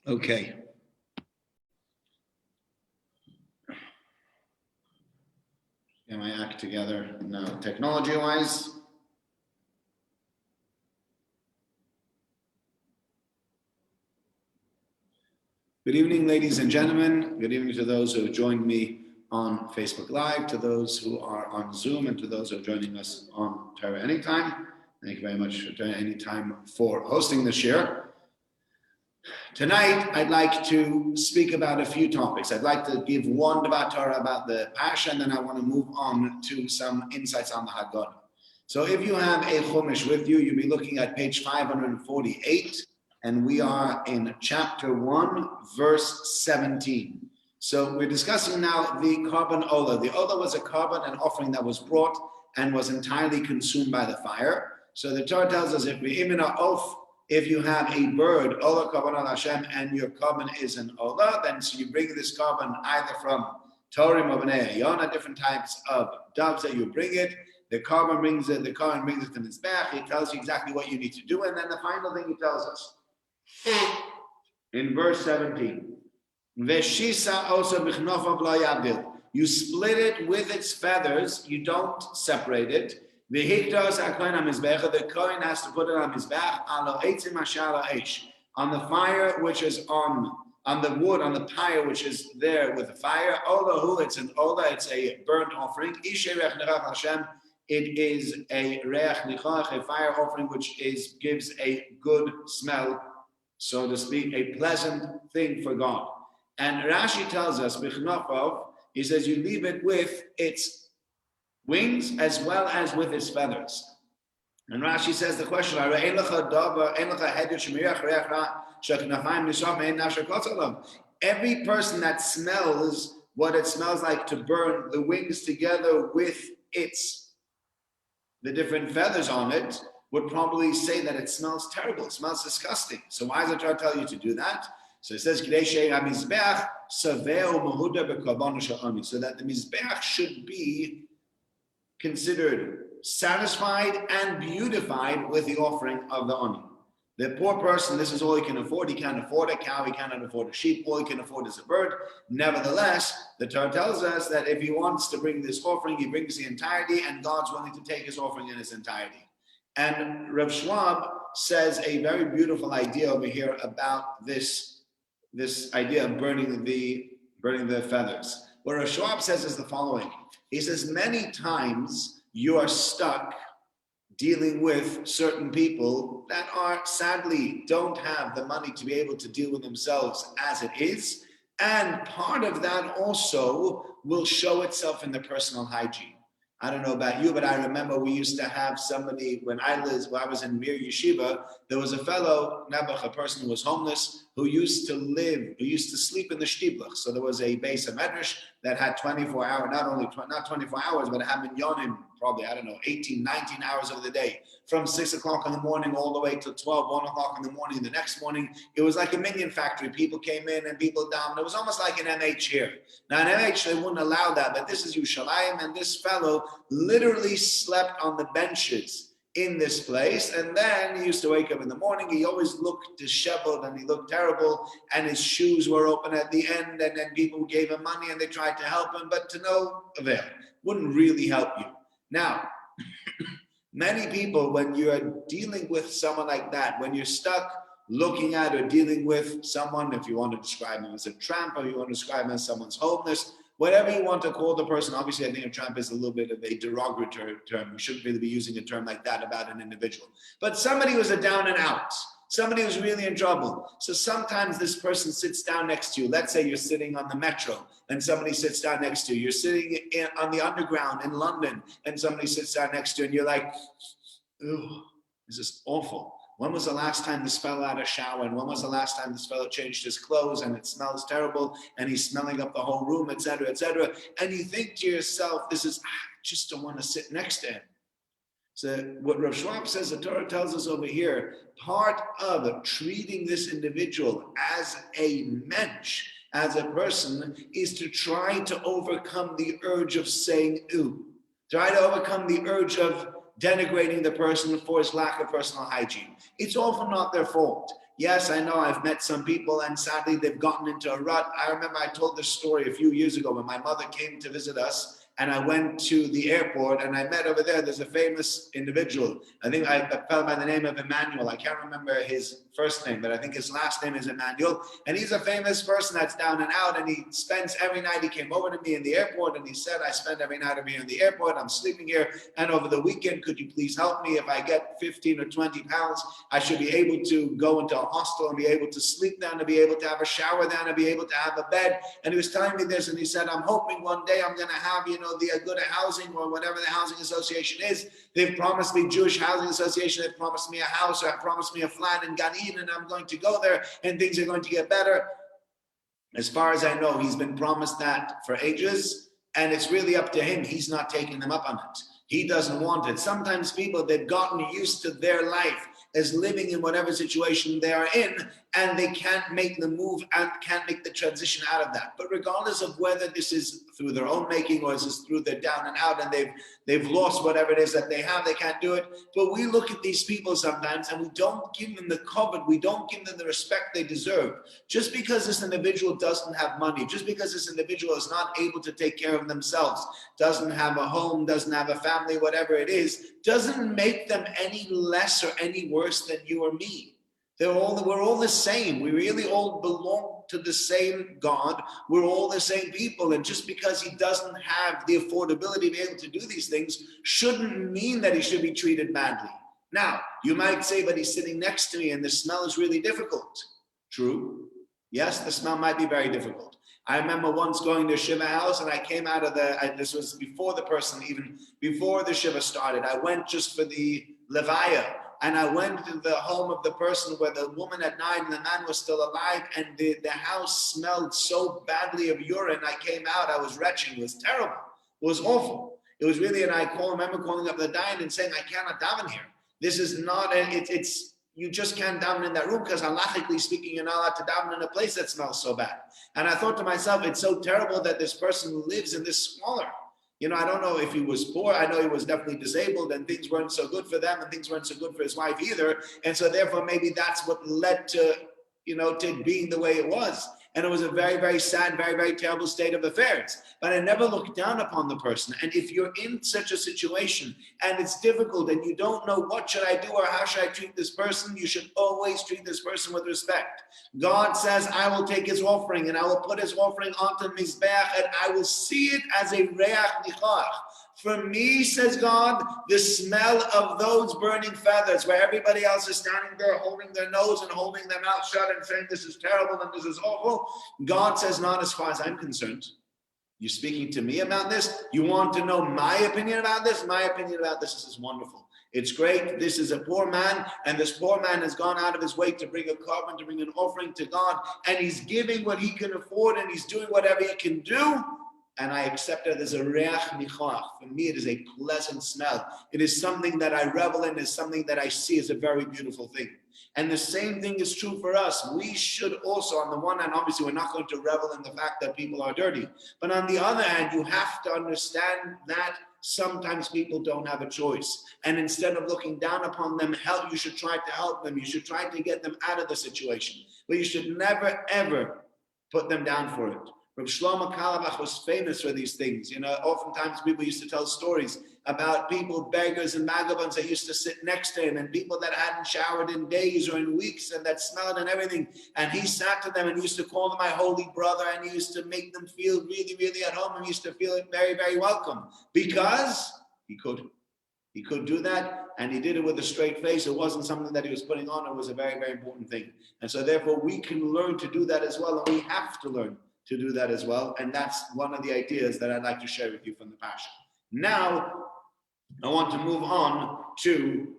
Okay. Get my act together now, technology-wise. Good evening, ladies and gentlemen. Good evening to those who have joined me on Facebook Live, to those who are on Zoom, and to those who are joining us on Torah Anytime. Thank you very much for Torah Anytime for hosting this year. Tonight, I'd like to speak about a few topics. I'd like to give one Dvar Torah about the Parsha, and then I want to move on to some insights on the Haggadah. So if you have a Chumash with you, you'll be looking at page 548, and we are in chapter 1, verse 17. So we're discussing now the carbon olah. The olah was a carbon, an offering that was brought and was entirely consumed by the fire. So the Torah tells us if you have a bird, olah carbon al Hashem, and your carbon is an olah, then so you bring this carbon either from Torim or Bnei Yonah, different types of doves that you bring it. The carbon brings it to Mizbech. He tells you exactly what you need to do. And then the final thing he tells us in verse 17. Veshisa also bichnofov lo yavdil. You split it with its feathers. You don't separate it. V'hiktos hakohen hamizbecha. The kohen has to put it on mizbech alo eitzim ashar eish, on the fire which is on the wood, on the pyre which is there with the fire. Olahu, it's an olah, it's a burnt offering. Ishe rech nerach Hashem. It is a reach nichach, a fire offering which gives a good smell, so to speak, a pleasant thing for God. And Rashi tells us, bichnofov, he says you leave it with its wings as well as with its feathers. And Rashi says the question, every person that smells what it smells like to burn the wings together with the different feathers on it would probably say that it smells terrible, it smells disgusting. So why does the Torah tell you to do that? So it says, so that the Mizbeach should be considered satisfied and beautified with the offering of the Oni. The poor person, this is all he can afford. He can't afford a cow, he cannot afford a sheep, all he can afford is a bird. Nevertheless, the Torah tells us that if he wants to bring this offering, he brings the entirety, and God's willing to take his offering in its entirety. And Rav Schwab says a very beautiful idea over here about this idea of burning the feathers. What Rav Schwab says is the following. He says, many times you are stuck dealing with certain people that sadly don't have the money to be able to deal with themselves as it is. And part of that also will show itself in the personal hygiene. I don't know about you, but I remember we used to have somebody, when I was in Mir Yeshiva, there was a fellow, Nebuch, a person who was homeless, who used to sleep in the shtiblach. So there was a base of medrash that had 24 hours, not 24 hours, but it had minyanim, probably, 18, 19 hours of the day, from 6 o'clock in the morning all the way till 12, 1 o'clock in the morning. The next morning, it was like a minion factory. People came in and people down. It was almost like an MH here. Now, in MH, they wouldn't allow that, but this is Yerushalayim, and this fellow literally slept on the benches in this place, and then he used to wake up in the morning. He always looked disheveled and he looked terrible, and his shoes were open at the end, and then people gave him money and they tried to help him, but to no avail. Wouldn't really help you. Now, many people, when you're dealing with someone like that, when you're stuck looking at or dealing with someone, if you want to describe him as a tramp, or you want to describe him as someone's homeless, whatever you want to call the person. Obviously, I think a tramp is a little bit of a derogatory term. We shouldn't really be using a term like that about an individual. But somebody who's a down and out, somebody who's really in trouble. So sometimes this person sits down next to you. Let's say you're sitting on the metro and somebody sits down next to you. You're sitting on the underground in London and somebody sits down next to you and you're like, "Ooh, this is awful. When was the last time this fellow had a shower? And when was the last time this fellow changed his clothes? And it smells terrible. And he's smelling up the whole room, etc., etc." And you think to yourself, I just don't want to sit next to him. So what Rav Schwab says, the Torah tells us over here, part of treating this individual as a mensch, as a person, is to try to overcome the urge of saying, ooh. Try to overcome the urge of denigrating the person for his lack of personal hygiene. It's often not their fault. Yes, I know I've met some people and sadly they've gotten into a rut. I remember I told this story a few years ago when my mother came to visit us and I went to the airport and I met over there's a famous individual. I think I fell by the name of Emmanuel. I can't remember his first name, but I think his last name is Emmanuel. And he's a famous person that's down and out, and he spends every night. He came over to me in the airport and he said, I spend every night over here in the airport. I'm sleeping here. And over the weekend, could you please help me? If I get 15 or 20 pounds, I should be able to go into a hostel and be able to sleep there, and to be able to have a shower there, and to be able to have a bed. And he was telling me this, and he said, I'm hoping one day I'm going to have, the Haggada housing or whatever the housing association is. They've promised me, Jewish Housing Association, they've promised me a house, or promised me a flat in Gan Eden, and I'm going to go there and things are going to get better. As far as I know, he's been promised that for ages, and it's really up to him. He's not taking them up on it. He doesn't want it. Sometimes people, they've gotten used to their life as living in whatever situation they are in, and they can't make the move and can't make the transition out of that. But regardless of whether this is through their own making or is this through their down and out, and they've lost whatever it is that they have, they can't do it. But we look at these people sometimes and we don't give them the covet, we don't give them the respect they deserve. Just because this individual doesn't have money, just because this individual is not able to take care of themselves, doesn't have a home, doesn't have a family, whatever it is, doesn't make them any less or any worse than you or me. We're all the same. We really all belong to the same God. We're all the same people. And just because he doesn't have the affordability to be able to do these things shouldn't mean that he should be treated badly. Now, you might say, but he's sitting next to me and the smell is really difficult. True. Yes, the smell might be very difficult. I remember once going to a Shiva house and I came out of this was before the Shiva started. I went just for the Levaya. And I went to the home of the person where the woman had died and the man was still alive, and the house smelled so badly of urine. I came out, I was retching, it was terrible, it was awful. It was really, and I remember calling up the dayan and saying, I cannot daven here. This is not, you just can't daven in that room because halachically speaking, you're not allowed to daven in a place that smells so bad. And I thought to myself, it's so terrible that this person lives in this squalor. I don't know if he was poor. I know he was definitely disabled and things weren't so good for them and things weren't so good for his wife either. And so therefore, maybe that's what led to, to being the way it was. And it was a very, very sad, very, very terrible state of affairs. But I never looked down upon the person. And if you're in such a situation and it's difficult and you don't know what should I do or how should I treat this person, you should always treat this person with respect. God says, I will take his offering and I will put his offering onto Mizbeach and I will see it as a reach nichach. For me, says God, the smell of those burning feathers where everybody else is standing there holding their nose and holding their mouth shut and saying this is terrible and this is awful. God says, not as far as I'm concerned. You're speaking to me about this? You want to know my opinion about this? My opinion about this is wonderful. It's great. This is a poor man, and this poor man has gone out of his way to bring a carbon, to bring an offering to God, and he's giving what he can afford, and he's doing whatever he can do. And I accept it as a reach nichach. For me, it is a pleasant smell. It is something that I revel in, is something that I see as a very beautiful thing. And the same thing is true for us. We should also, on the one hand, obviously, we're not going to revel in the fact that people are dirty. But on the other hand, you have to understand that sometimes people don't have a choice. And instead of looking down upon them, you should try to help them. You should try to get them out of the situation. But you should never, ever put them down for it. Reb Shlomo Carlebach was famous for these things. Oftentimes people used to tell stories about people, beggars and vagabonds that used to sit next to him and people that hadn't showered in days or in weeks and that smelled and everything. And he sat to them and used to call them my holy brother, and he used to make them feel really, really at home, and he used to feel very, very welcome because he could. He could do that, and he did it with a straight face. It wasn't something that he was putting on. It was a very, very important thing. And so therefore we can learn to do that as well, and we have to learn to do that as well. And that's one of the ideas that I'd like to share with you from the Passion. Now, I want to move on to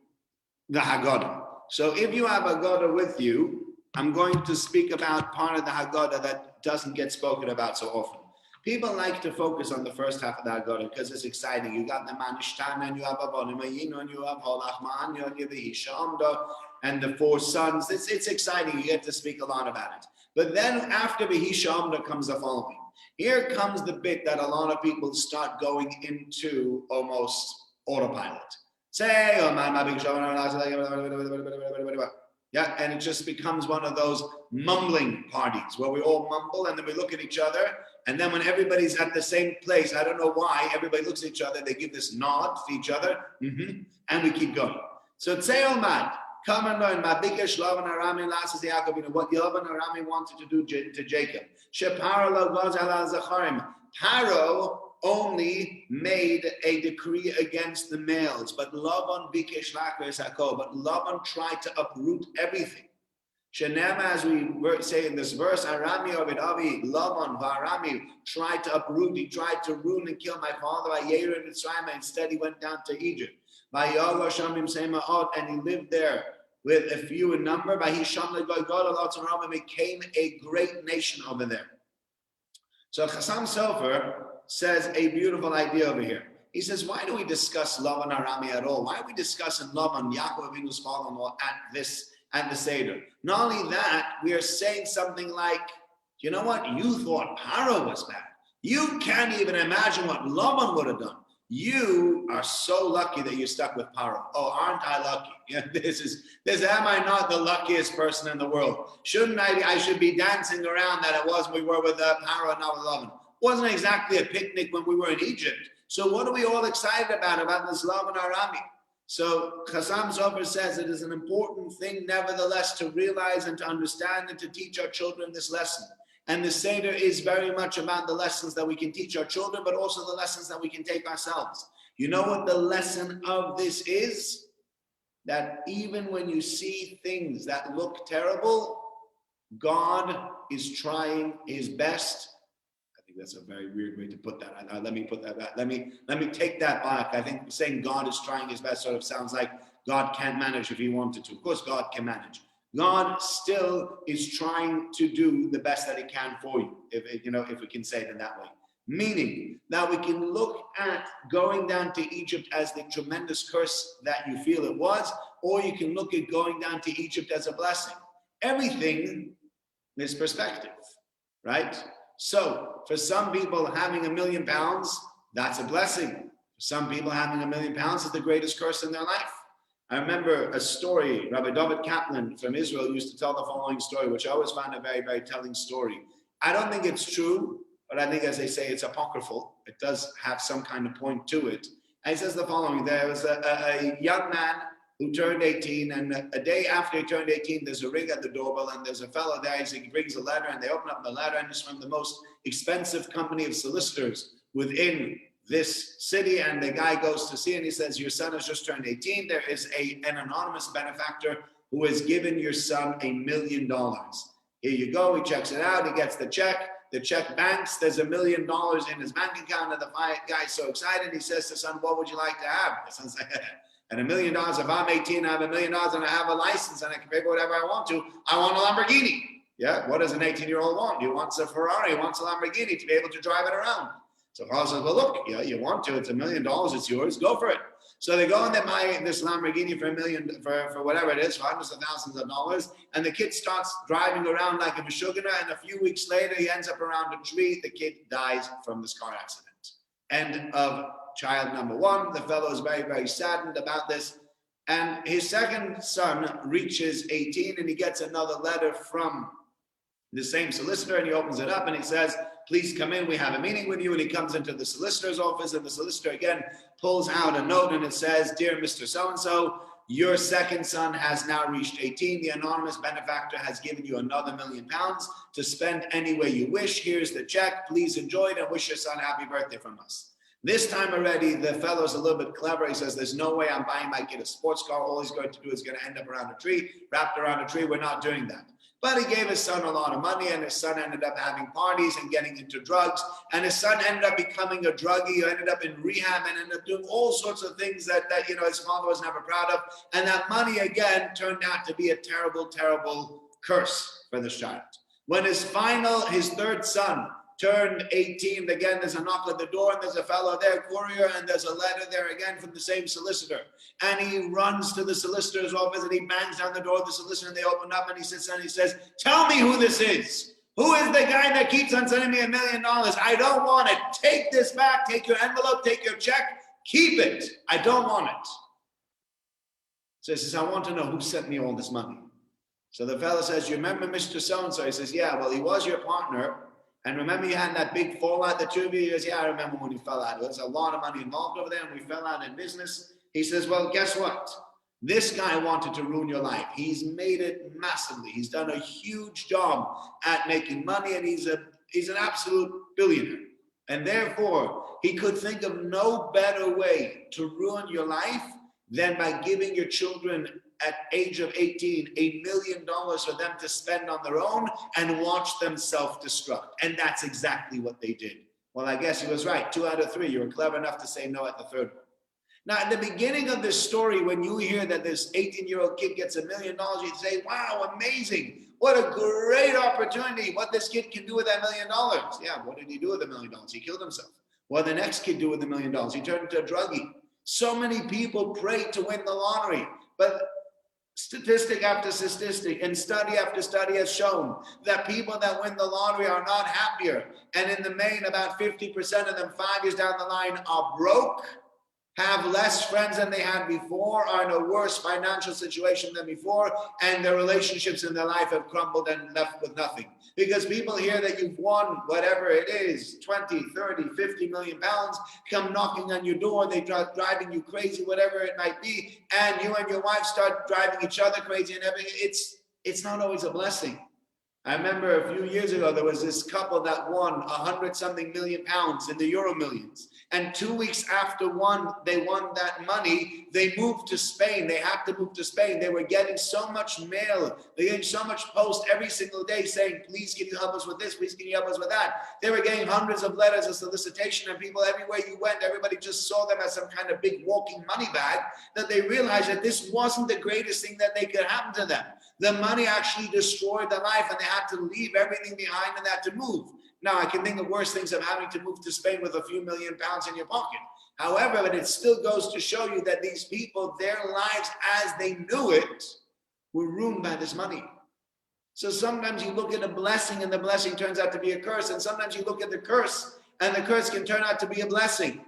the Haggadah. So if you have Haggadah with you, I'm going to speak about part of the Haggadah that doesn't get spoken about so often. People like to focus on the first half of the Haggadah because it's exciting. You got the Manishtan, and you have Abonim, and you have Holachman, and you have the Hishamda, and the four sons. It's exciting. You get to speak a lot about it. But then after Vayikra comes the following. Here comes the bit that a lot of people start going into almost autopilot. Say, Yeah, and it just becomes one of those mumbling parties where we all mumble and then we look at each other. And then when everybody's at the same place, I don't know why, everybody looks at each other, they give this nod to each other, and we keep going. So Tzei Mad, come and learn. What Lavan and Arami wanted to do to Jacob. Paro only made a decree against the males, but Lavan bikesh lakres hako. But Lavan tried to uproot everything. Shenema, as we say in this verse, Arami Ovid Avi, Lavan Varami tried to uproot. He tried to ruin and kill my father. Vayikra and Haggada. Instead, he went down to Egypt. Vayago Shamim Semaot, and he lived there with a few in number. Vayisham LeGoy became a great nation over there. So Chassam Sofer says a beautiful idea over here. He says, why do we discuss Lavan Arami at all? Why are we discussing Lavan, Yaakov Avinu's father-in-law, at the Seder? Not only that, we are saying something like, you know what? You thought Paro was bad. You can't even imagine what Lavan would have done. You are so lucky that you're stuck with Paro. Oh, aren't I lucky? Yeah, am I not the luckiest person in the world? Shouldn't I should be dancing around that it was we were with Paro and not with Lavan. Wasn't exactly a picnic when we were in Egypt. So what are we all excited about this Lavan Arami? So Chassam Sofer says it is an important thing, nevertheless, to realize and to understand and to teach our children this lesson. And the Seder is very much about the lessons that we can teach our children, but also the lessons that we can take ourselves. You know what the lesson of this is? That even when you see things that look terrible, God is trying his best. I think that's a very weird way to put that. Let me put that back. Let me take that back. I think saying God is trying his best sort of sounds like God can't manage if he wanted to. Of course, God can manage. God still is trying to do the best that he can for you, if we can say it in that way. Meaning that we can look at going down to Egypt as the tremendous curse that you feel it was, or you can look at going down to Egypt as a blessing. Everything is perspective, right? So for some people, having £1 million, that's a blessing. For some people, having £1 million is the greatest curse in their life. I remember a story, Rabbi David Kaplan from Israel used to tell the following story, which I always found a very, very telling story. I don't think it's true, but I think, as they say, it's apocryphal. It does have some kind of point to it. And he says the following: there was a young man who turned 18, and a day after he turned 18, there's a ring at the doorbell, and there's a fellow there. He brings a letter, and they open up the letter, and it's from the most expensive company of solicitors within this city. And the guy goes to see, and he says, your son has just turned 18. There is an anonymous benefactor who has given your son $1 million. Here you go. He checks it out. He gets the check. The check banks. There's $1 million in his bank account. And the guy's so excited. He says to the son, what would you like to have? The son's like, and $1 million, if I'm 18, I have $1 million and I have a license and I can pay for whatever I want to. I want a Lamborghini. Yeah. What does an 18-year-old want? He wants a Ferrari. He wants a Lamborghini to be able to drive it around. So Paul says, well, look, you want to, it's $1 million, it's yours, go for it. So they go and they buy this Lamborghini for $1 million, for whatever it is, for hundreds of thousands of dollars. And the kid starts driving around like a Meshuggah, and a few weeks later, he ends up around a tree. The kid dies from this car accident. End of child number one. The fellow is very, very saddened about this. And his second son reaches 18, and he gets another letter from the same solicitor, and he opens it up and he says, please come in, we have a meeting with you. And he comes into the solicitor's office, and the solicitor again pulls out a note, and it says, dear Mr. So-and-so, your second son has now reached 18. The anonymous benefactor has given you another £1 million to spend any way you wish. Here's the check. Please enjoy it and wish your son happy birthday from us. This time already, the fellow's a little bit clever. He says, there's no way I'm buying my kid a sports car. All he's going to do is going to end up around a tree, wrapped around a tree. We're not doing that. But he gave his son a lot of money, and his son ended up having parties and getting into drugs. And his son ended up becoming a druggie, who ended up in rehab and ended up doing all sorts of things that his father was never proud of. And that money, again, turned out to be a terrible, terrible curse for this child. When his third son turned 18, again, there's a knock at the door, and there's a fellow there, courier, and there's a letter there again from the same solicitor. And he runs to the solicitor's office, and he bangs down the door of the solicitor, and they open up, and he sits down, and he says, tell me who this is. Who is the guy that keeps on sending me $1 million? I don't want it. Take this back. Take your envelope. Take your check. Keep it. I don't want it. So he says, I want to know who sent me all this money. So the fellow says, you remember Mr. So-and-so? He says, yeah, well, he was your partner. And remember you had that big fallout, the two of you? He goes, yeah, I remember when he fell out. There's a lot of money involved over there and we fell out in business. He says, well, guess what? This guy wanted to ruin your life. He's made it massively. He's done a huge job at making money and he's an absolute billionaire. And therefore, he could think of no better way to ruin your life than by giving your children at age of 18, $1 million for them to spend on their own and watch them self-destruct. And that's exactly what they did. Well, I guess he was right. 2 out of 3. You were clever enough to say no at the third one. Now, at the beginning of this story, when you hear that this 18-year-old kid gets $1 million, you say, wow, amazing. What a great opportunity. What this kid can do with that $1 million. Yeah, what did he do with $1 million? He killed himself. What did the next kid do with $1 million? He turned into a druggie. So many people pray to win the lottery, but statistic after statistic and study after study has shown that people that win the lottery are not happier. And in the main, about 50% of them 5 years down the line are broke, have less friends than they had before, are in a worse financial situation than before, and their relationships in their life have crumbled and left with nothing. Because people hear that you've won whatever it is, 20, 30, 50 million pounds, come knocking on your door, they driving you crazy, whatever it might be, and you and your wife start driving each other crazy and everything. It's not always a blessing. I remember a few years ago, there was this couple that won 100-something million pounds in the Euro Millions. And 2 weeks after they won that money, they moved to Spain. They had to move to Spain. They were getting so much mail. They were getting so much post every single day saying, please can you help us with this? Please can you help us with that? They were getting hundreds of letters of solicitation and people everywhere you went, everybody just saw them as some kind of big walking money bag, that they realized that this wasn't the greatest thing that they could happen to them. The money actually destroyed their life and they had to leave everything behind and they had to move. Now, I can think of worse things of having to move to Spain with a few million pounds in your pocket. However, but it still goes to show you that these people, their lives as they knew it, were ruined by this money. So sometimes you look at a blessing and the blessing turns out to be a curse. And sometimes you look at the curse and the curse can turn out to be a blessing.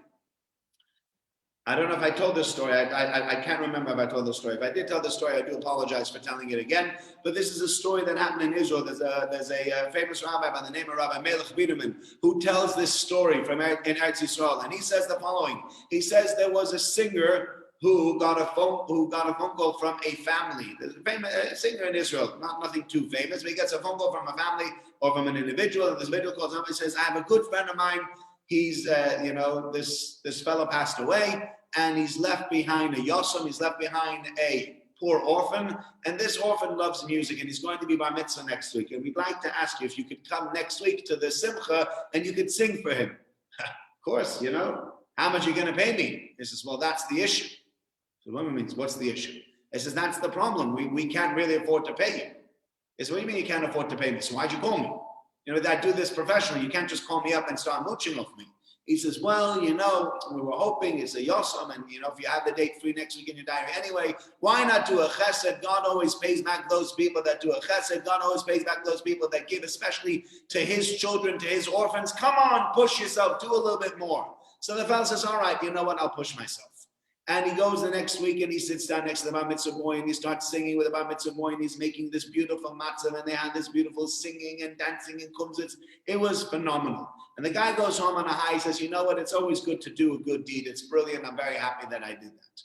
I don't know if I told this story. I can't remember if I told this story. If I did tell this story, I do apologize for telling it again. But this is a story that happened in Israel. There's a famous rabbi by the name of Rabbi Melech Biderman who tells this story from in Eretz Yisrael, and he says the following. He says there was a singer who got a phone call from a family. There's a famous singer in Israel, nothing too famous, but he gets a phone call from a family or from an individual, and this individual calls up and says, "I have a good friend of mine. He's this fellow passed away." And he's left behind a yosem, he's left behind a poor orphan, and this orphan loves music, and he's going to be bar mitzvah next week. And we'd like to ask you if you could come next week to the simcha and you could sing for him. Of course, how much are you going to pay me? He says, well, that's the issue. So the woman means, what's the issue? He says, that's the problem. We can't really afford to pay you. He says, what do you mean you can't afford to pay me? So why'd you call me? I do this professionally. You can't just call me up and start mooching off me. He says, well, we were hoping it's a yosam, and, if you have the date free next week in your diary anyway, why not do a chesed? God always pays back those people that do a chesed. God always pays back those people that give, especially to his children, to his orphans. Come on, push yourself, do a little bit more. So the fellow says, all right, you know what, I'll push myself. And he goes the next week and he sits down next to the bar mitzvah boy and he starts singing with the bar mitzvah boy and he's making this beautiful matzah and they had this beautiful singing and dancing and kumzitz. It was phenomenal. And the guy goes home on a high. He says, you know what? It's always good to do a good deed. It's brilliant. I'm very happy that I did that.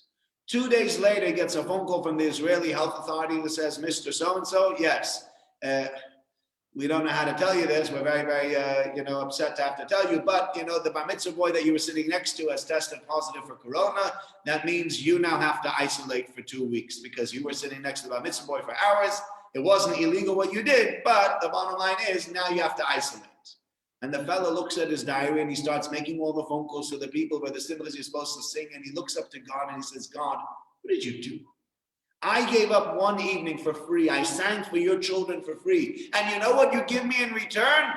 2 days later, he gets a phone call from the Israeli health authority that says, Mr. So-and-so, yes. We don't know how to tell you this. We're very, very, upset to have to tell you. But, the bar mitzvah boy that you were sitting next to has tested positive for corona. That means you now have to isolate for 2 weeks because you were sitting next to the bar mitzvah boy for hours. It wasn't illegal what you did, but the bottom line is now you have to isolate. And the fellow looks at his diary and he starts making all the phone calls to the people where the symbols you're supposed to sing. And he looks up to God and he says, God, what did you do? I gave up one evening for free. I sang for your children for free. And you know what you give me in return?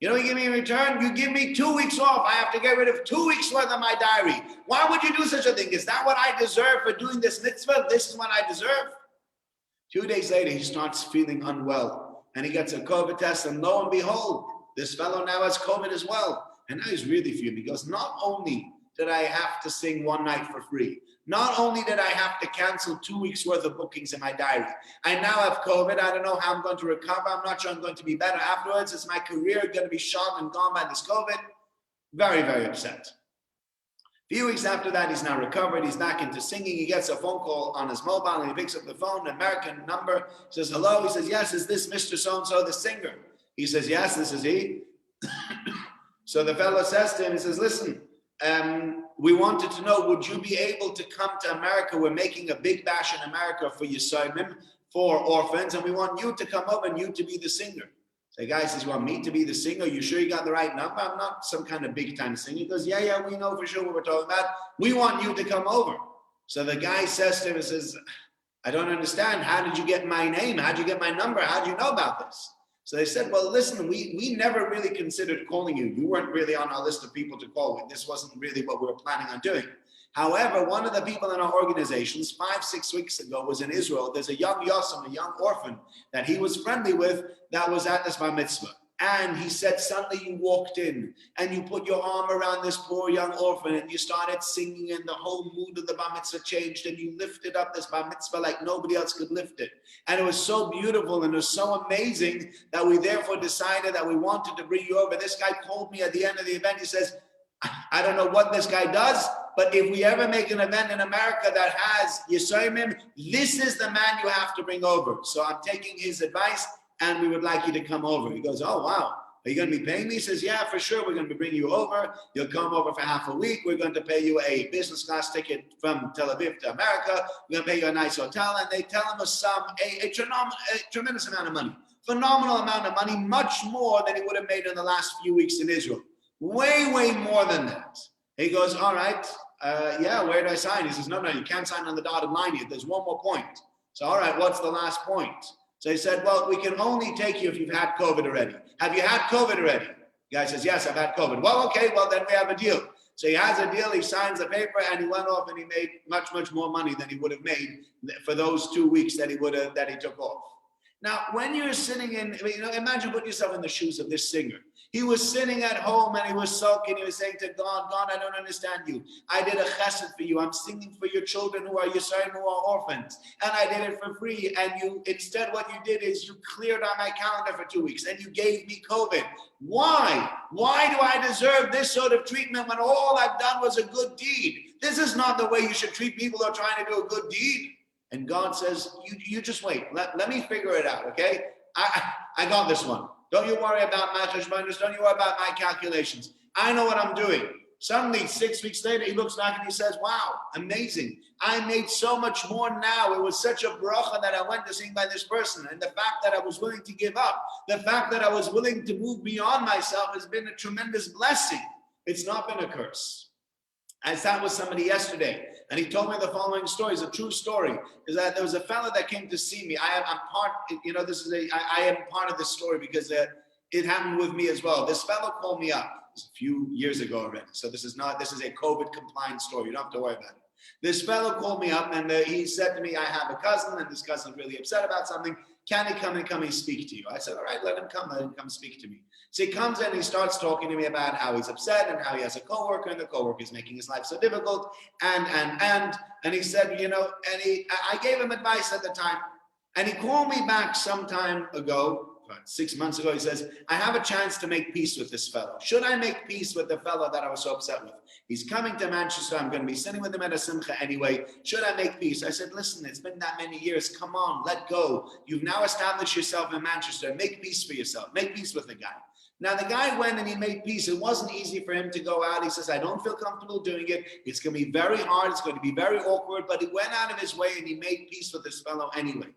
You give me in return? You give me 2 weeks off. I have to get rid of 2 weeks worth of my diary. Why would you do such a thing? Is that what I deserve for doing this mitzvah? This is what I deserve? 2 days later, he starts feeling unwell. And he gets a COVID test. And lo and behold, this fellow now has COVID as well. And now he's really fuming. He goes, not only did I have to sing one night for free. Not only did I have to cancel 2 weeks worth of bookings in my diary, I now have COVID. I don't know how I'm going to recover. I'm not sure I'm going to be better afterwards. Is my career going to be shot and gone by this COVID? Very, very upset. A few weeks after that, he's now recovered. He's back into singing. He gets a phone call on his mobile and he picks up the phone, an American number, says, hello. He says, yes, is this Mr. So-and-so, the singer? He says, yes, this is he. So the fellow says to him, he says, listen, we wanted to know, would you be able to come to America? We're making a big bash in America for Yisraelim, for orphans, and we want you to come up and you to be the singer. The guy says, you want me to be the singer? You sure you got the right number? I'm not some kind of big time singer. He goes, yeah, we know for sure what we're talking about. We want you to come over. So the guy says to him, he says, I don't understand. How did you get my name? How did you get my number? How do you know about this? So they said, well, listen, we never really considered calling you. You weren't really on our list of people to call. This wasn't really what we were planning on doing. However, one of the people in our organizations 5-6 weeks ago was in Israel. There's a young Yosem, a young orphan that he was friendly with that was at this bar mitzvah. And he said, suddenly you walked in and you put your arm around this poor young orphan and you started singing and the whole mood of the bar mitzvah changed and you lifted up this bar mitzvah like nobody else could lift it. And it was so beautiful and it was so amazing that we therefore decided that we wanted to bring you over. This guy called me at the end of the event. He says, I don't know what this guy does, but if we ever make an event in America that has Yisraelim, this is the man you have to bring over. So I'm taking his advice and we would like you to come over. He goes, oh, wow. Are you going to be paying me? He says, yeah, for sure. We're going to be bringing you over. You'll come over for half a week. We're going to pay you a business class ticket from Tel Aviv to America. We're going to pay you a nice hotel. And they tell him a tremendous amount of money. Phenomenal amount of money, much more than he would have made in the last few weeks in Israel. Way, way more than that. He goes, all right, yeah, where do I sign? He says, no, you can't sign on the dotted line yet. There's one more point. So, all right, what's the last point? So he said, well, we can only take you if you've had COVID already. Have you had COVID already? The guy says, yes, I've had COVID. Well, okay, well, then we have a deal. So he has a deal, he signs the paper, and he went off and he made much, much more money than he would have made for those 2 weeks that he took off. Now, when you're sitting imagine put yourself in the shoes of this singer. He was sitting at home and he was sulking. He was saying to God, I don't understand you. I did a chesed for you. I'm singing for your children who are Yisraelim, who are orphans. And I did it for free. And instead what you did is you cleared on my calendar for 2 weeks and you gave me COVID. Why? Why do I deserve this sort of treatment when all I've done was a good deed? This is not the way you should treat people who are trying to do a good deed. And God says, you just wait. Let me figure it out, okay? I got this one. Don't you worry about my judgments. Don't you worry about my calculations. I know what I'm doing. Suddenly, 6 weeks later, he looks back and he says, wow, amazing. I made so much more now. It was such a bracha that I went to sing by this person. And the fact that I was willing to give up, the fact that I was willing to move beyond myself has been a tremendous blessing. It's not been a curse. I sat with somebody yesterday, and he told me the following story. It's a true story. Is that there was a fellow that came to see me. I am part of this story because it happened with me as well. This fellow called me up. It was a few years ago already. So this is a COVID compliant story. You don't have to worry about it. This fellow called me up and he said to me, I have a cousin, and this cousin's really upset about something. Can he come and speak to you? I said, all right, let him come speak to me. So he comes in and he starts talking to me about how he's upset and how he has a coworker and the coworker is making his life so difficult. And he said, I gave him advice at the time. And he called me back some time ago, about 6 months ago. He says, I have a chance to make peace with this fellow. Should I make peace with the fellow that I was so upset with? He's coming to Manchester. I'm going to be sitting with him at a simcha anyway. Should I make peace? I said, listen, it's been that many years. Come on, let go. You've now established yourself in Manchester. Make peace for yourself. Make peace with the guy. Now, the guy went and he made peace. It wasn't easy for him to go out. He says, I don't feel comfortable doing it. It's going to be very hard. It's going to be very awkward. But he went out of his way and he made peace with this fellow anyway.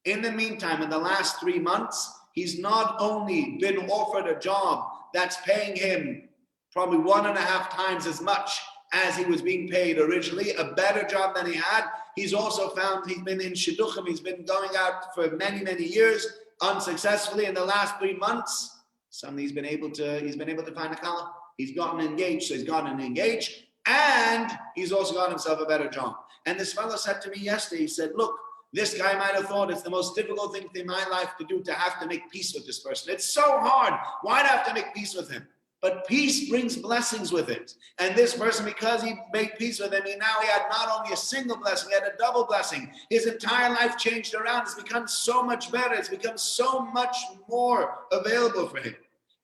In the meantime, in the last 3 months, he's not only been offered a job that's paying him probably 1.5 times as much as he was being paid originally, a better job than he had. He's also found he's been in shidduchim. He's been going out for many, many years unsuccessfully. In the last 3 months, suddenly he's been able to find a kala. He's gotten engaged, so he's gotten engaged, and he's also got himself a better job. And this fellow said to me yesterday, he said, look, this guy might have thought it's the most difficult thing in my life to do, to have to make peace with this person. It's so hard. Why do I have to make peace with him? But peace brings blessings with it. And this person, because he made peace with him, he had not only a single blessing, he had a double blessing. His entire life changed around. It's become so much better. It's become so much more available for him.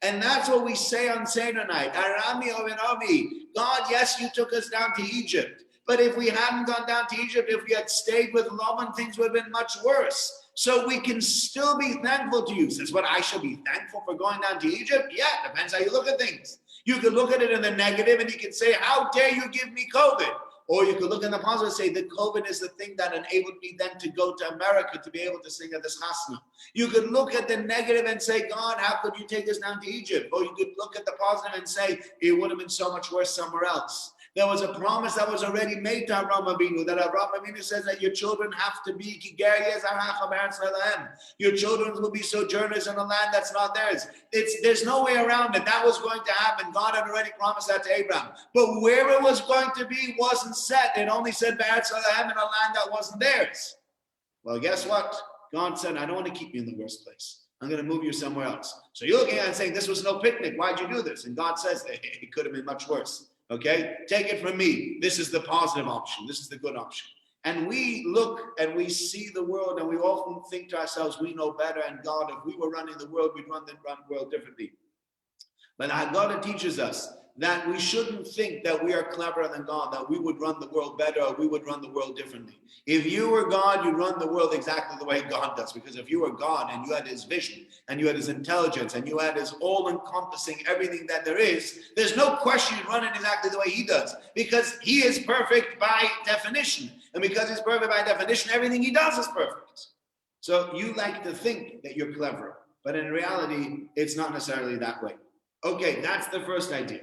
And that's what we say on Seder night. Arami Ovinovi. God, yes, you took us down to Egypt. But if we hadn't gone down to Egypt, if we had stayed with Laban, things would have been much worse. So we can still be thankful to you. Says, what, I should be thankful for going down to Egypt? Yeah, depends how you look at things. You could look at it in the negative and you could say, how dare you give me COVID? Or you could look in the positive and say, the COVID is the thing that enabled me then to go to America to be able to sing at this chasna. You could look at the negative and say, God, how could you take us down to Egypt? Or you could look at the positive and say, it would have been so much worse somewhere else. There was a promise that was already made to Avraham Avinu, that Avraham Avinu says that your children have to be, your children will be sojourners in a land that's not theirs. There's no way around it. That was going to happen. God had already promised that to Abraham. But where it was going to be wasn't set. It only said Be'eretz Lehem, in a land that wasn't theirs. Well, guess what? God said, I don't want to keep you in the worst place. I'm going to move you somewhere else. So you're looking at it and saying, this was no picnic. Why'd you do this? And God says, it could have been much worse. Okay, take it from me. This is the positive option. This is the good option. And we look and we see the world and we often think to ourselves, we know better. And God, if we were running the world, we'd run the world differently. But Haggada teaches us that we shouldn't think that we are cleverer than God, that we would run the world better or we would run the world differently. If you were God, you'd run the world exactly the way God does. Because if you were God and you had his vision and you had his intelligence and you had his all-encompassing everything that there is, there's no question you'd run it exactly the way he does. Because he is perfect by definition. And because he's perfect by definition, everything he does is perfect. So you like to think that you're clever. But in reality, it's not necessarily that way. Okay, that's the first idea.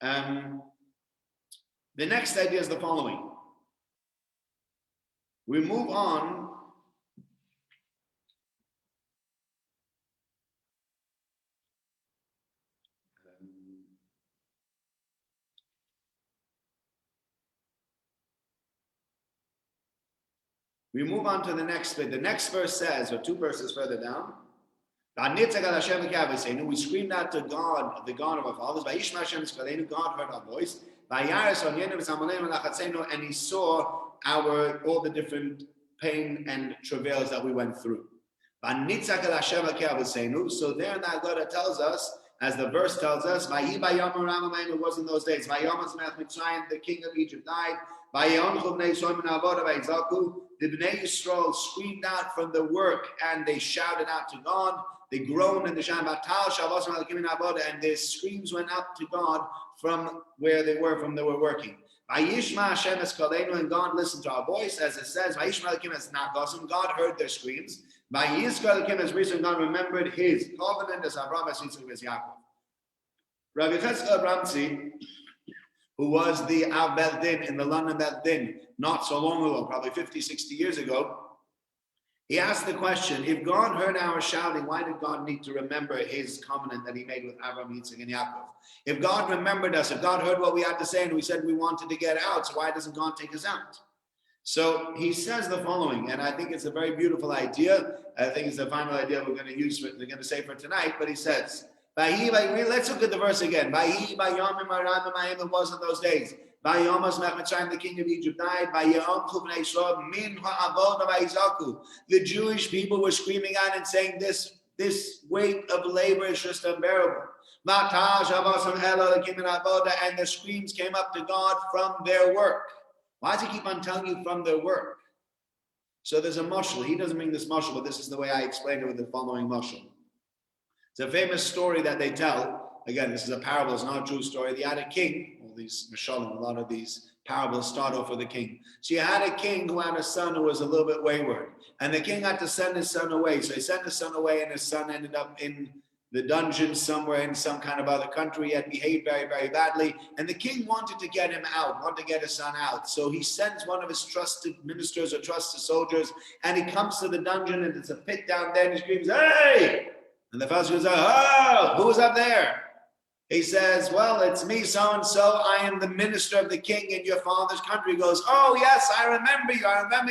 The next idea is the following. We move on to the next bit. The next verse says, or two verses further down, we screamed out to God, the God of our fathers. God heard our voice. And he saw all the different pain and travails that we went through. So there the Haggada tells us, as the verse tells us, it was in those days. The king of Egypt died. The Bnei Yisrael screamed out from the work and they shouted out to God. They groaned and and their screams went up to God from where they were working. And God listened to our voice, as it says, God heard their screams. God remembered his covenant as Abraham as Yaakov. Rabbi Cheskel Abramtzi, who was the Av Beldin in the London Beldin not so long ago, probably 50, 60 years ago, he asked the question, if God heard our shouting, why did God need to remember his covenant that he made with Abraham, Yitzchak, and Yaakov? If God remembered us, if God heard what we had to say and we said we wanted to get out, so why doesn't God take us out? So he says the following, and I think it's a very beautiful idea. I think it's the final idea we're going to say for tonight, but he says, let's look at the verse again. It was in those days. The king of Egypt died. The Jewish people were screaming out and saying, this weight of labor is just unbearable. And the screams came up to God from their work. Why does he keep on telling you from their work? So there's a mashal. He doesn't mean this mashal, but this is the way I explain it with the following mashal. It's a famous story that they tell. Again, this is a parable, it's not a true story. They had a king. All these mashalim, a lot of these parables start off with a king. So you had a king who had a son who was a little bit wayward. And the king had to send his son away. So he sent his son away and his son ended up in the dungeon somewhere in some kind of other country. He had behaved very, very badly. And the king wanted to get him out, wanted to get his son out. So he sends one of his trusted ministers or trusted soldiers, and he comes to the dungeon and there's a pit down there and he screams, hey! And the fellow goes, oh, who's up there? He says, well, it's me, so-and-so. I am the minister of the king in your father's country. He goes, oh, yes, I remember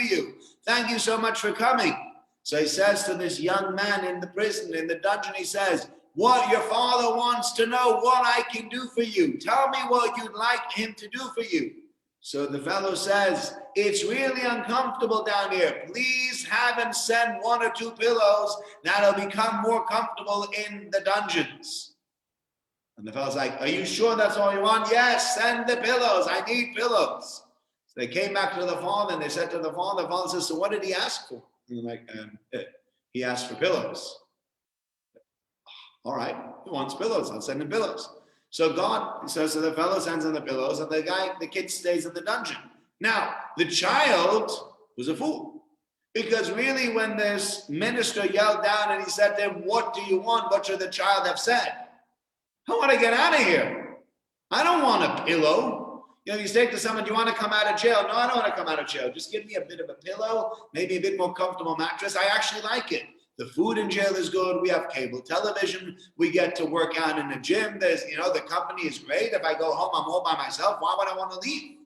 you. Thank you so much for coming. So he says to this young man in the prison, in the dungeon, he says, what your father wants to know what I can do for you. Tell me what you'd like him to do for you. So the fellow says, it's really uncomfortable down here. Please have him send 1 or 2 pillows that'll become more comfortable in the dungeons. And the fellow's like, are you sure that's all you want? Yes, send the pillows. I need pillows. So they came back to the father and they said to the father says, so what did he ask for? And they're like, he asked for pillows. All right, he wants pillows. I'll send him pillows. So so the fellow sends him the pillows, and the kid stays in the dungeon. Now, the child was a fool. Because really, when this minister yelled down and he said to him, what do you want? What should the child have said? I want to get out of here. I don't want a pillow. You say to someone, do you want to come out of jail? No, I don't want to come out of jail. Just give me a bit of a pillow, maybe a bit more comfortable mattress. I actually like it. The food in jail is good. We have cable television. We get to work out in the gym. There's, the company is great. If I go home, I'm all by myself. Why would I want to leave?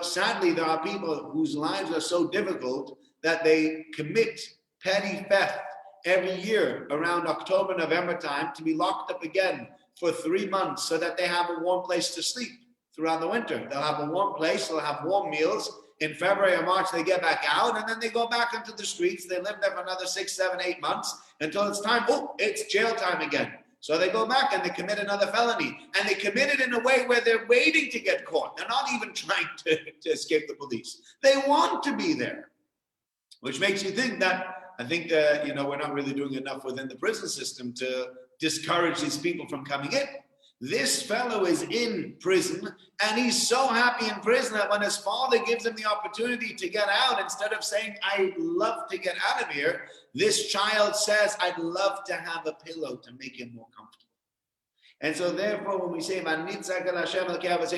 Sadly, there are people whose lives are so difficult that they commit petty theft every year around October, November time to be locked up again for 3 months so that they have a warm place to sleep throughout the winter. They'll have a warm place. They'll have warm meals. In February or March, they get back out, and then they go back into the streets. They live there for another 6, 7, 8 months until it's time. Oh, it's jail time again. So they go back and they commit another felony. And they commit it in a way where they're waiting to get caught. They're not even trying to escape the police. They want to be there, which makes you think that, I think, we're not really doing enough within the prison system to discourage these people from coming in. This fellow is in prison, and he's so happy in prison that when his father gives him the opportunity to get out, instead of saying, I'd love to get out of here, this child says, I'd love to have a pillow to make him more comfortable. And so therefore, when we say,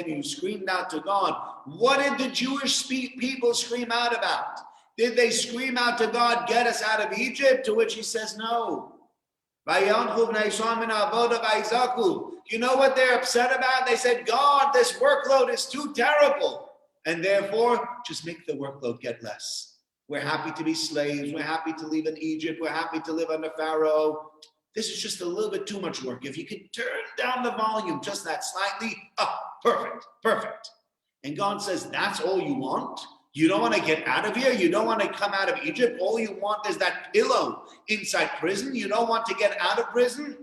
you screamed out to God, what did the Jewish people scream out about? Did they scream out to God, get us out of Egypt? To which he says, no. You know what they're upset about? They said, God, this workload is too terrible. And therefore, just make the workload get less. We're happy to be slaves. We're happy to live in Egypt. We're happy to live under Pharaoh. This is just a little bit too much work. If you could turn down the volume just that slightly, perfect. And God says, that's all you want? You don't want to get out of here? You don't want to come out of Egypt? All you want is that pillow inside prison? You don't want to get out of prison?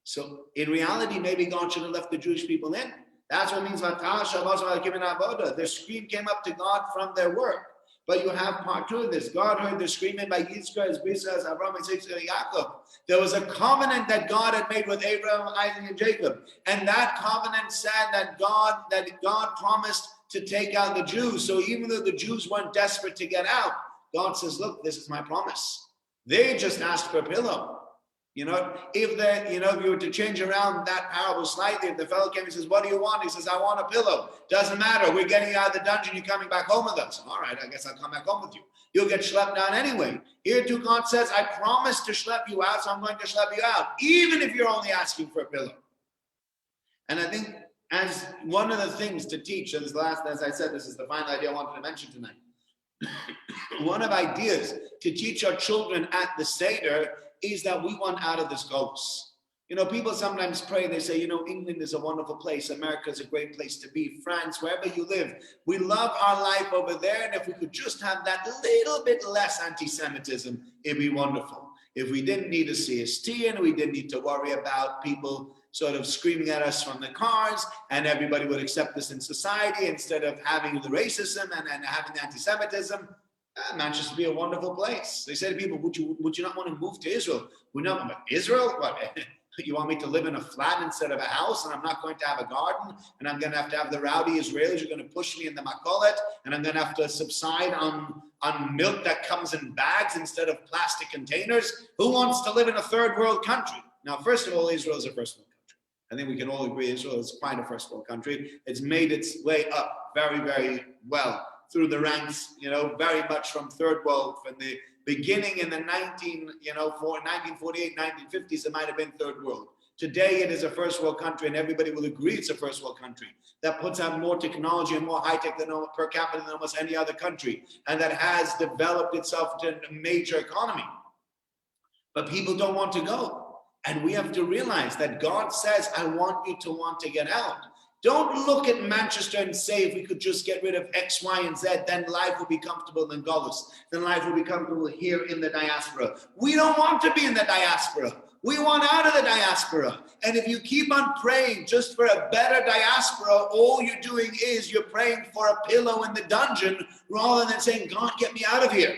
So in reality, maybe God should have left the Jewish people in. That's what it means. Their scream came up to God from their work. But you have part 2 of this. God heard the screaming by Yitzchak, as Brisa, as Abraham, and Yaakov. There was a covenant that God had made with Abraham, Isaac, and Jacob. And that covenant said that God promised to take out the Jews. So even though the Jews weren't desperate to get out, God says, look, this is my promise. They just asked for a pillow. If you were to change around that parable slightly, if the fellow came and says, what do you want? He says, I want a pillow. Doesn't matter. We're getting out of the dungeon. You're coming back home with us. All right, I guess I'll come back home with you. You'll get schlepped down anyway. Here too, God says, I promised to schlep you out, so I'm going to schlep you out, even if you're only asking for a pillow. And I think as one of the things to teach, and as I said, this is the final idea I wanted to mention tonight. One of the ideas to teach our children at the Seder is that we want out of this ghost. People sometimes pray, they say, England is a wonderful place, America is a great place to be, France, wherever you live. We love our life over there, and if we could just have that little bit less anti-Semitism, it'd be wonderful. If we didn't need a CST and we didn't need to worry about people sort of screaming at us from the cars, and everybody would accept us in society instead of having the racism and having the anti-Semitism, Manchester would be a wonderful place. They say to people, would you not want to move to Israel? Israel? What? You want me to live in a flat instead of a house, and I'm not going to have a garden, and I'm going to have the rowdy Israelis who are going to push me in the makolet, and I'm going to have to subside on milk that comes in bags instead of plastic containers? Who wants to live in a third world country? Now, first of all, Israel is a first world country. I think we can all agree Israel is quite a first world country. It's made its way up very, very well through the ranks, very much from third world. From the beginning in the 1948, 1950s, it might have been third world. Today, it is a first world country, and everybody will agree it's a first world country that puts out more technology and more high tech per capita than almost any other country, and that has developed itself into a major economy. But people don't want to go. And we have to realize that God says, I want you to want to get out. Don't look at Manchester and say, if we could just get rid of X, Y, and Z, then life will be comfortable in Golis. Then life will be comfortable here in the diaspora. We don't want to be in the diaspora. We want out of the diaspora. And if you keep on praying just for a better diaspora, all you're doing is you're praying for a pillow in the dungeon rather than saying, God, get me out of here.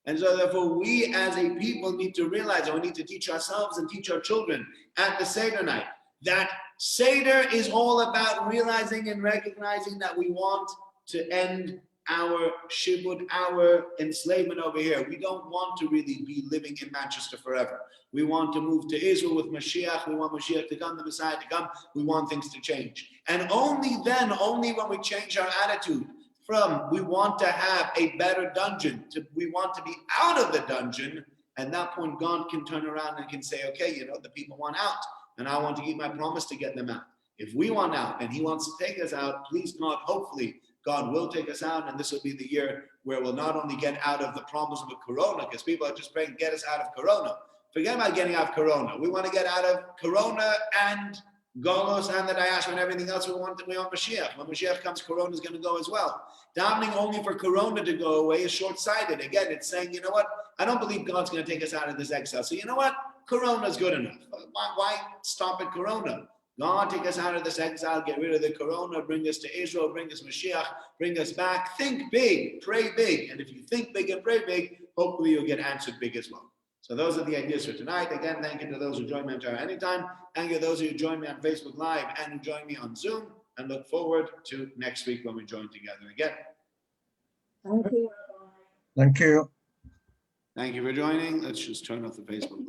And so therefore, we as a people need to realize, and we need to teach ourselves and teach our children at the Seder night, that Seder is all about realizing and recognizing that we want to end our shibud, our enslavement over here. We don't want to really be living in Manchester forever. We want to move to Israel with Mashiach. We want Mashiach to come, the Messiah to come. We want things to change. And only then, only when we change our attitude from we want to have a better dungeon to we want to be out of the dungeon, at that point God can turn around and can say, okay, the people want out, and I want to keep my promise to get them out. If we want out and he wants to take us out, please God, hopefully God will take us out, and this will be the year where we'll not only get out of the problems of Corona, because people are just praying, get us out of Corona. Forget about getting out of Corona. We want to get out of Corona and Golos and the diaspora and everything else. We want Mashiach. When Mashiach comes, Corona is going to go as well. Davening only for Corona to go away is short-sighted. Again, it's saying, you know what? I don't believe God's going to take us out of this exile. So you know what? Corona is good enough. Why stop at Corona? God, take us out of this exile, get rid of the Corona, bring us to Israel, bring us Mashiach, bring us back. Think big, pray big. And if you think big and pray big, hopefully you'll get answered big as well. So those are the ideas for tonight. Again, thank you to those who join me on anytime. Thank you to those who join me on Facebook Live and who join me on Zoom. And look forward to next week when we join together again. Thank you. Thank you. Thank you for joining. Let's just turn off the Facebook.